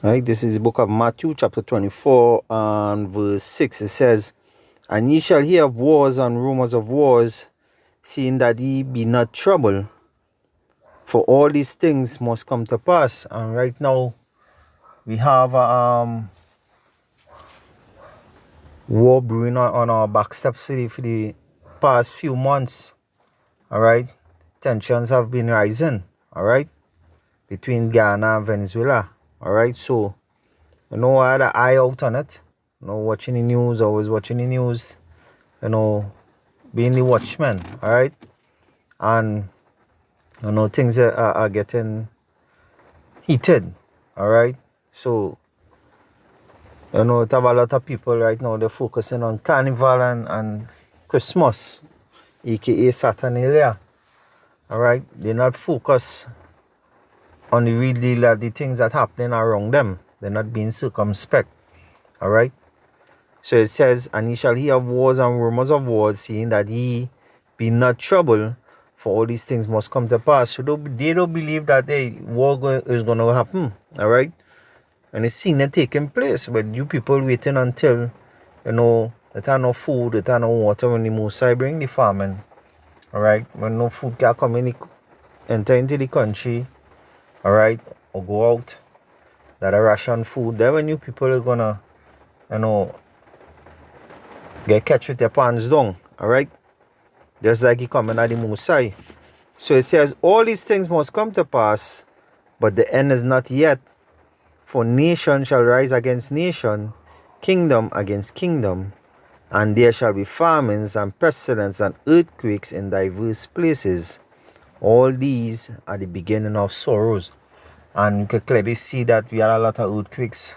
Right, this is the book of Matthew, chapter 24, and verse 6. It says, "And ye shall hear of wars and rumors of wars, seeing that ye be not troubled. For all these things must come to pass." And right now, we have a war brewing on our back steps for the past few months. All right, tensions have been rising. All right, between Ghana and Venezuela. All right, so I had an eye out on it. Watching the news, always watching the news. Being the watchman. All right, and things are getting heated. All right, so it have a lot of people right now. They're focusing on Carnival and Christmas, aka Saturnalia. All right, they're not focused on the real deal, that the things that happening around them. They're not being circumspect. All right. So it says, "And ye shall hear of wars and rumors of wars, seeing that ye be not troubled, for all these things must come to pass." So they don't believe that war is going to happen. All right. And it's seen it taking place, but you people waiting until, that are no food, that are no water when the Mosai bring the famine. All right. When no food can come enter into the country. All right. Or go out. That are ration food. Then when you people are gonna, get catch with their pants down. All right. Just like he coming at the Mosai. So it says, all these things must come to pass, but the end is not yet. For nation shall rise against nation, kingdom against kingdom, and there shall be famines and pestilence and earthquakes in diverse places. All these are the beginning of sorrows. And you can clearly see that we had a lot of earthquakes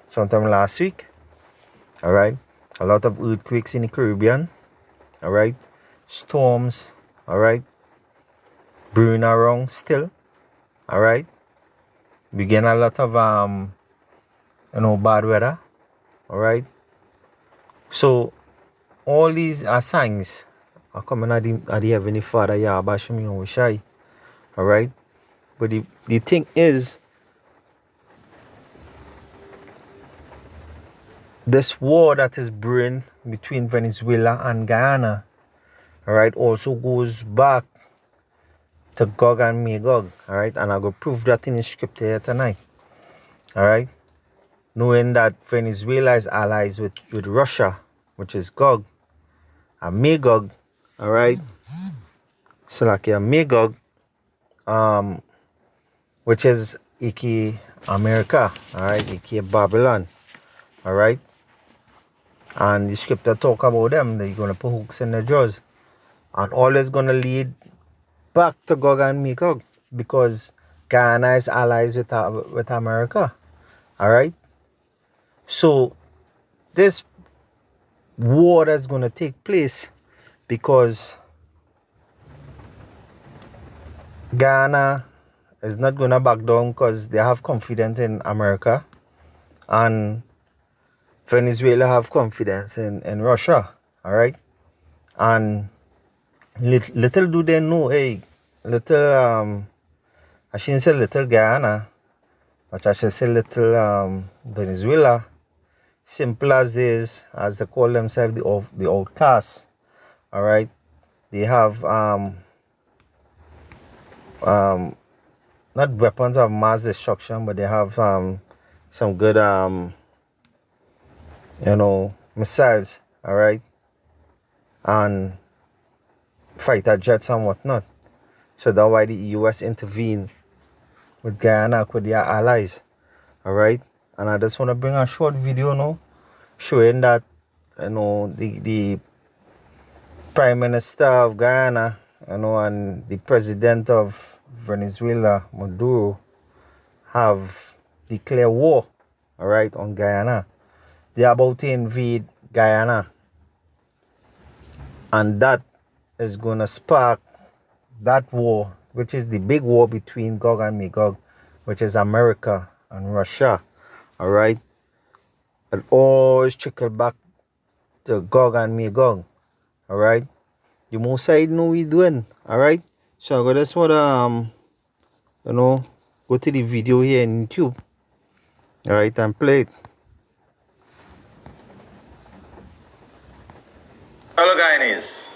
sometime last week. All right. A lot of earthquakes in the Caribbean. All right. Storms. All right. Brewing around still. All right. We get a lot of bad weather. All right. So all these are signs are coming at the Heavenly Father, Yahweh Shemi Oshai. All right. But the thing is, this war that is brewing between Venezuela and Guyana, all right, also goes back to Gog and Magog, all right, and I'm going to prove that in the scripture here tonight, all right, knowing that Venezuela is allies with Russia, which is Gog, and Magog, all right, so like Magog, which is Iki America, all right, Iki Babylon, all right, and the scripture talk about them. They're going to put hooks in their jaws, and all is going to lead back to Gog and Magog, because Ghana is allies with America, all right. So this war is going to take place because Ghana is not going to back down because they have confidence in America, and Venezuela have confidence in Russia, all right. And little do they know, I shouldn't say little Guyana, but I should say little Venezuela, simple as this, as they call themselves, the outcasts, all right. They have not weapons of mass destruction, but they have some good missiles, all right, and fighter jets and whatnot. So that's why the US intervened with Guyana, with their allies, all right. And I just want to bring a short video now, showing that the Prime Minister of Guyana, and the President of Venezuela, Maduro, have declared war, all right, on Guyana. They're about to invade Guyana, and that is going to spark that war, which is the big war between Gog and Magog, which is America and Russia, all right. It always trickle back to Gog and Magog, all right. The Mosai know what we're doing, all right. So I just want to go to the video here in YouTube, All right, and play it. Fellow Guyanese,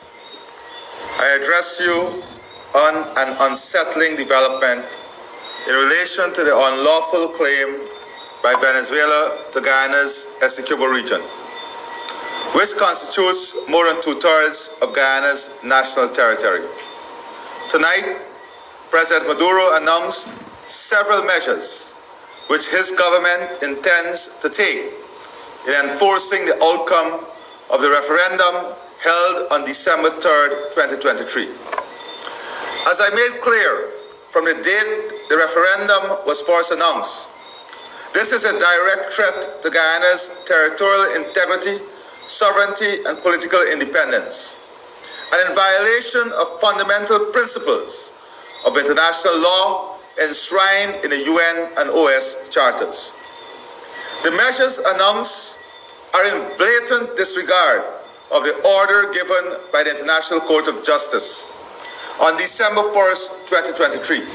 I address you on an unsettling development in relation to the unlawful claim by Venezuela to Guyana's Essequibo region, which constitutes more than two-thirds of Guyana's national territory. Tonight, President Maduro announced several measures which his government intends to take in enforcing the outcome of the referendum held on December 3rd, 2023. As I made clear from the date the referendum was first announced, this is a direct threat to Guyana's territorial integrity, sovereignty, and political independence, and in violation of fundamental principles of international law enshrined in the UN and OAS charters. The measures announced are in blatant disregard of the order given by the International Court of Justice on December 1st, 2023.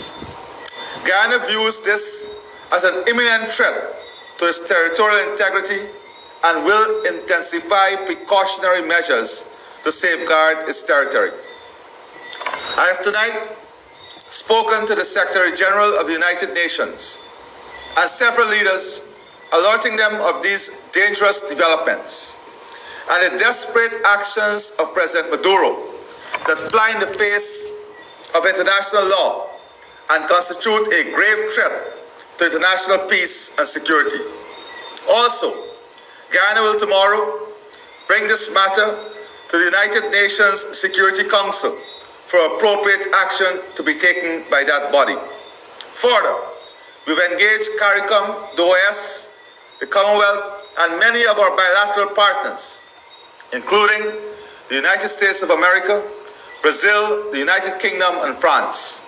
Guyana views this as an imminent threat to its territorial integrity and will intensify precautionary measures to safeguard its territory. I have tonight spoken to the Secretary General of the United Nations and several leaders, alerting them of these dangerous developments and the desperate actions of President Maduro that fly in the face of international law and constitute a grave threat to international peace and security. Also, Guyana will tomorrow bring this matter to the United Nations Security Council for appropriate action to be taken by that body. Further, we've engaged CARICOM, the OAS, the Commonwealth, and many of our bilateral partners, including the United States of America, Brazil, the United Kingdom, and France.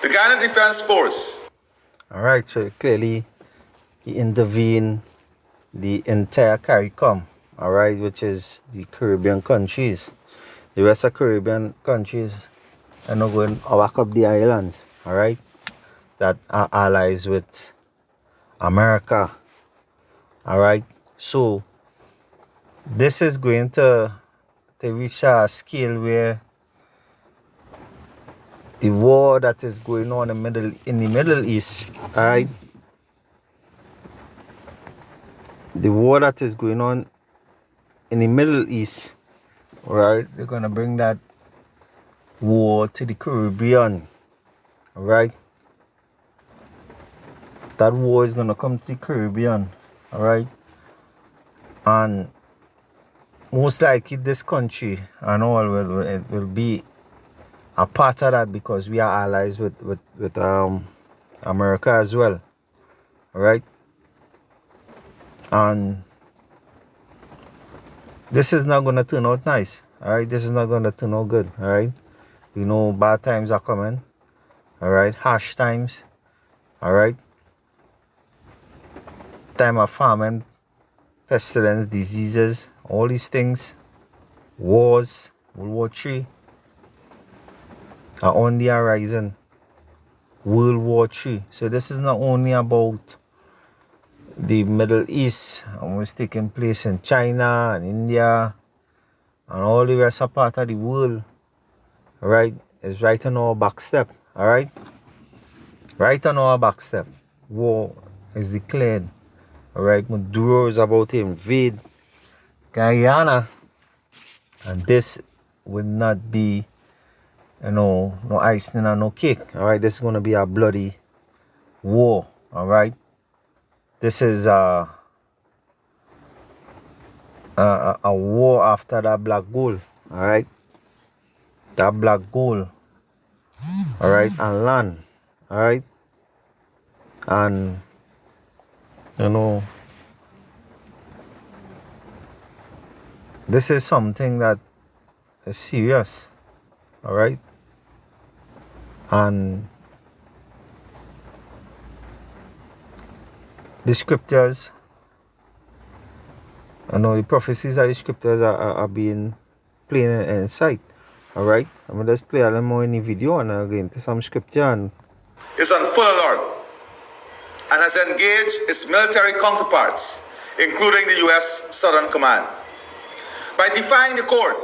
The Guyana Defense Force. All right, so clearly he intervened the entire CARICOM, all right, which is the Caribbean countries. The rest of Caribbean countries are not going to back up the islands, all right, that are allies with America, all right. So this is going to reach a scale where the war that is going on in the Middle East, all right, the war that is going on in the Middle East, all right, they're going to bring that war to the Caribbean, all right. That war is going to come to the Caribbean, all right. And most likely this country and all will be a part of that because we are allies with America as well, all right. And this is not going to turn out nice, all right. This is not going to turn out good, all right. We know bad times are coming, all right. Harsh times, all right. Time of famine, pestilence, diseases, all these things, wars, World War III are on the horizon. World War III. So this is not only about the Middle East and what's taking place in China and India and all the rest of part of the world. All right, it's right on our back step. All right, right on our back step. War is declared. All right, Maduro is about to invade Guyana, and this would not be, no icing and no cake. All right, this is going to be a bloody war. All right, this is a war after that black gold. All right, that black gold. All right, and land. All right, and this is something that is serious, all right? And the scriptures, the prophecies of the scriptures are being plain in sight, all right? I'm going to just play a little more in the video and I'll get into some scripture. And is on full alert and has engaged its military counterparts, including the U.S. Southern Command. By defying the court,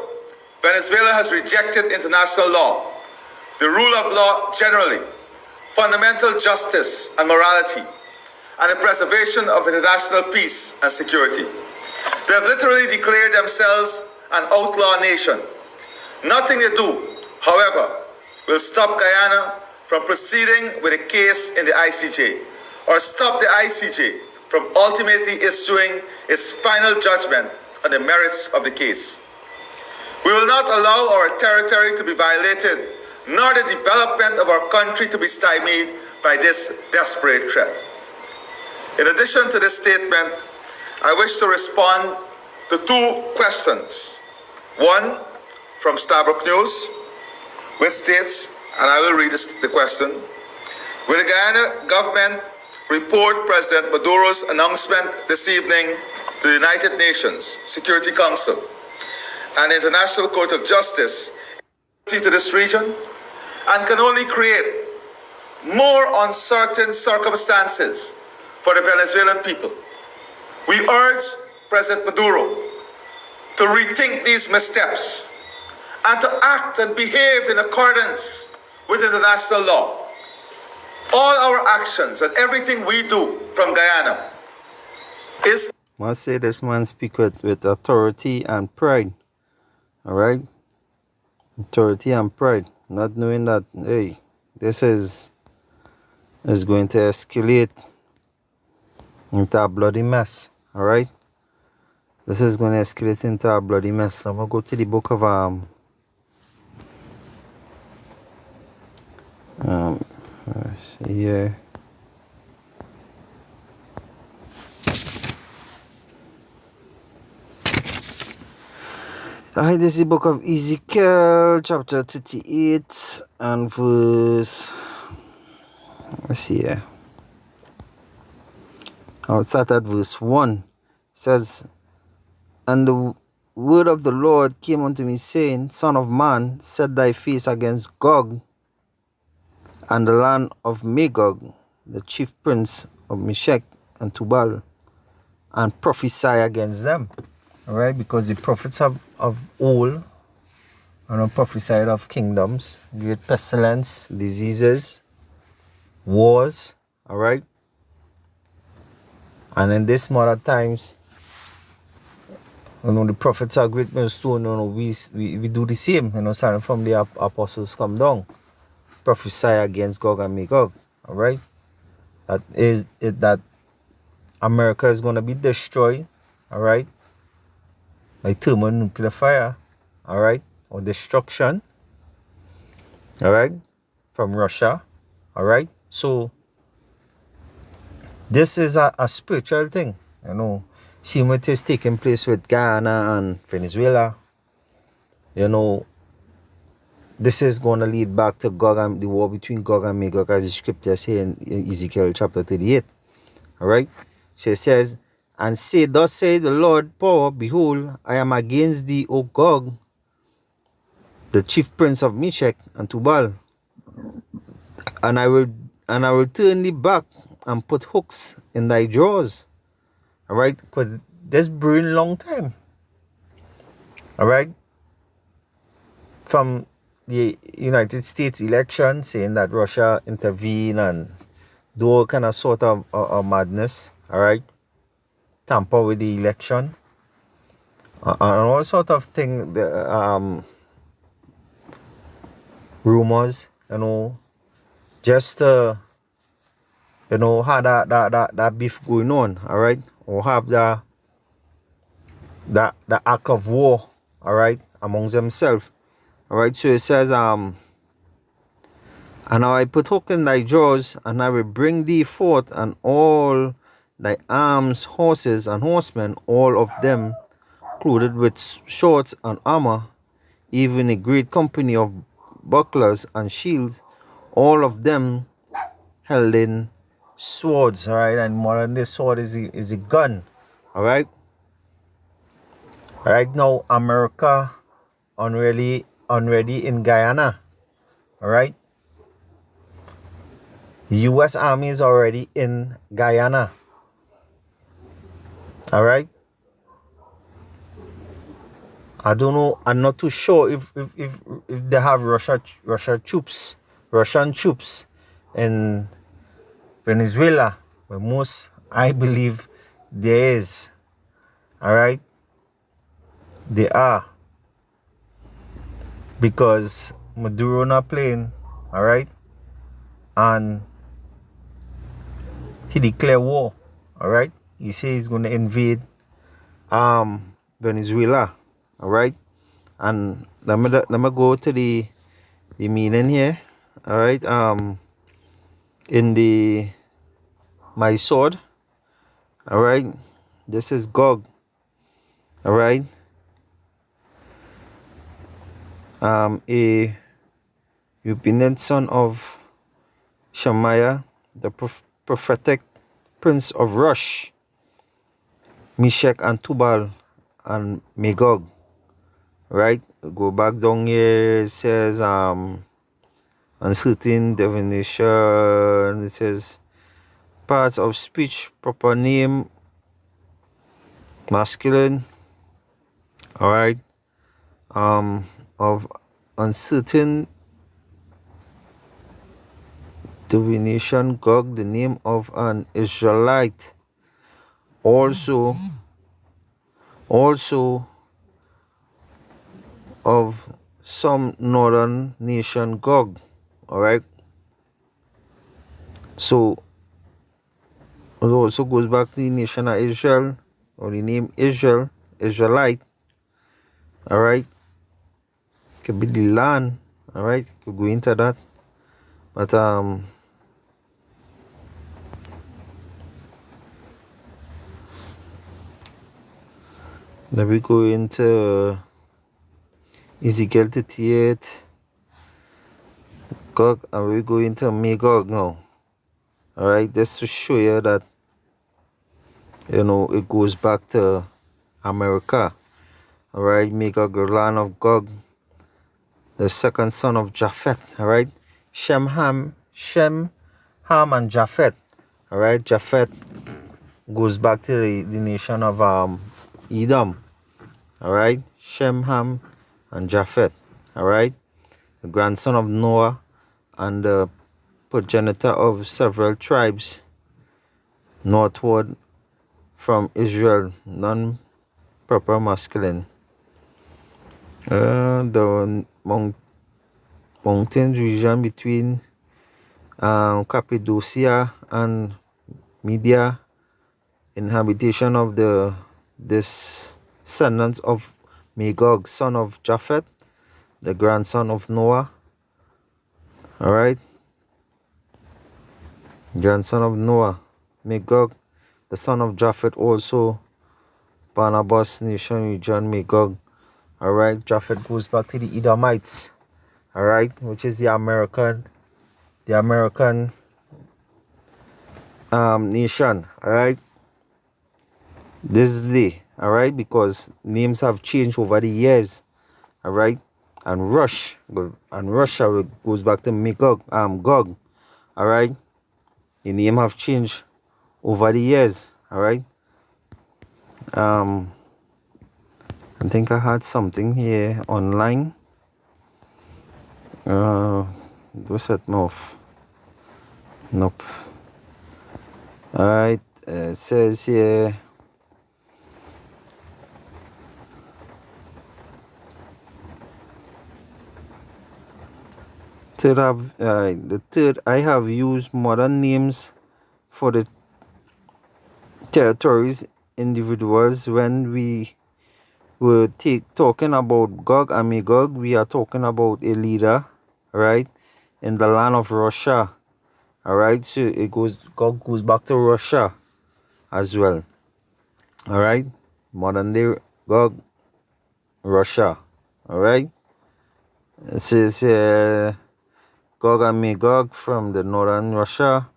Venezuela has rejected international law, the rule of law generally, fundamental justice and morality, and the preservation of international peace and security. They have literally declared themselves an outlaw nation. Nothing they do, however, will stop Guyana from proceeding with a case in the ICJ, or stop the ICJ from ultimately issuing its final judgment on the merits of the case. We will not allow our territory to be violated, nor the development of our country to be stymied by this desperate threat. In addition to this statement, I wish to respond to two questions. One from Starbrook News, which states, and I will read the question, will the Guyana government report President Maduro's announcement this evening to the United Nations Security Council and International Court of Justice to this region, and can only create more uncertain circumstances for the Venezuelan people? We urge President Maduro to rethink these missteps and to act and behave in accordance with international law. All our actions and everything we do from Guyana is... I must say this man speak with authority and pride. Alright? Authority and pride. Not knowing that, hey, this is going to escalate into a bloody mess. Alright? This is going to escalate into a bloody mess. I'm going to go to the book of let's see here. Alright, this is the book of Ezekiel, chapter 38 and verse, let's see here. I'll start at verse 1. It says, and the word of the Lord came unto me, saying, Son of man, set thy face against Gog and the land of Magog, the chief prince of Meshech and Tubal, and prophesy against them. Alright, because the prophets of old prophesied of kingdoms, great pestilence, diseases, wars. Alright. And in this modern times, the prophets are great millstone. We do the same. Starting from the apostles come down, prophesy against Gog and Magog. All right, that is it. That America is going to be destroyed. All right, by thermonuclear fire. All right, or destruction. All right, from Russia. All right, so this is a spiritual thing. See what is taking place with Guyana and Venezuela. This is going to lead back to Gog and the war between Gog and Magog, as the scripture says in Ezekiel chapter 38. Alright? So it says, and say, thus say the Lord power, behold, I am against thee, O Gog, the chief prince of Meshech and Tubal, and I will turn thee back and put hooks in thy jaws. Alright, because this brewing long time. Alright, from the United States election, saying that Russia intervened and do all kind of sort of madness. Alright, tamper with the election and all sort of thing. Rumors, just had that beef going on. Alright, or have the act of war, all right, amongst themselves. All right, so it says, and now I put hook in thy jaws, and I will bring thee forth, and all thy arms, horses and horsemen, all of them clothed with swords and armor, even a great company of bucklers and shields, all of them held in swords. All right, and more than this sword is a gun. All right. Right now, America already in Guyana. All right. U.S. Army is already in Guyana. All right. I don't know. I'm not too sure if they have Russian troops in Venezuela. But most, I believe, there is. All right. They are, because Maduro not playing. All right. And he declared war. All right. He says he's going to invade Venezuela. All right. And let me go to the meaning here. All right. In the my sword. All right. This is Gog. All right. A repentant son of Shemaiah, the prophetic prince of Rosh, Meshach and Tubal and Magog. Right? Go back down here. It says uncertain definition. It says parts of speech, proper name, masculine. All right. Of uncertain divination, Gog, the name of an Israelite, also of some northern nation, Gog. All right. So it also goes back to the nation of Israel, or the name Israel, Israelite. All right. Could be the land. All right. Could go into that, but let me go into Ezekiel 38, Gog, and we go into Magog now. All right, just to show you that, it goes back to America. All right, Magog, the land of Gog, the second son of Japheth. All right, Shem, Ham, and Japheth. All right, Japheth goes back to the nation of Edom. All right, Shem, Ham, and Japheth. All right, the grandson of Noah and the progenitor of several tribes northward from Israel, non-proper masculine. The mountain region between Cappadocia and Media, inhabitation of the descendants of Magog, son of Japheth, the grandson of Noah. All right, grandson of Noah, Magog, the son of Japheth, also Barnabas nation region, Magog. All right, Japheth goes back to the Edomites. All right, which is the American nation. All right, this is all right, because names have changed over the years. All right, and Russia goes back to Magog, Gog. All right, the name have changed over the years. All right. I think I had something here online. Do set me off. Nope. All right. It says here. I have used modern names for the territories individuals. When we were talking about Gog and Magog, we are talking about a leader, right, in the land of Russia. All right, so Gog goes back to Russia as well. All right, modern day Gog, Russia. All right, it says Gog and Magog from the northern Russia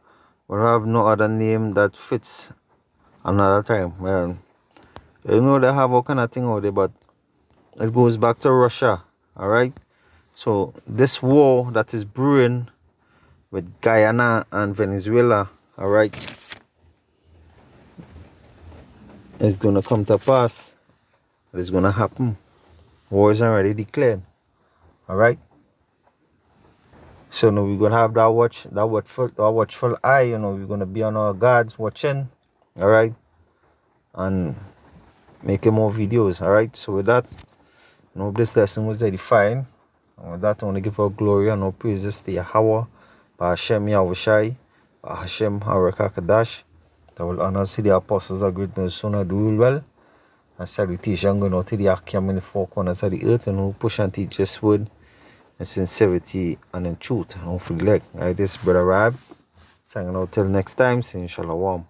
will have no other name that fits another time. Well, they have all kind of thing out there, but it goes back to Russia. All right, so this war that is brewing with Guyana and Venezuela, all right, is going to come to pass. It's going to happen. War is already declared, all right. So now we're going to have that watchful eye. You know, we're going to be on our guards watching, all right, and making more videos, all right. So with that, you know, this lesson was edifying. And with that, I want to give our glory and our praises to Yahweh, Hashem Yahushai, Hashem Harakakadash. That will honor to the apostles of great sooner do well. And salutation going out to the Akim in the four corners of the earth and who push and teach this word in sincerity and in truth. And hopefully, like, this brother Rab, signing out till next time, saying shalom.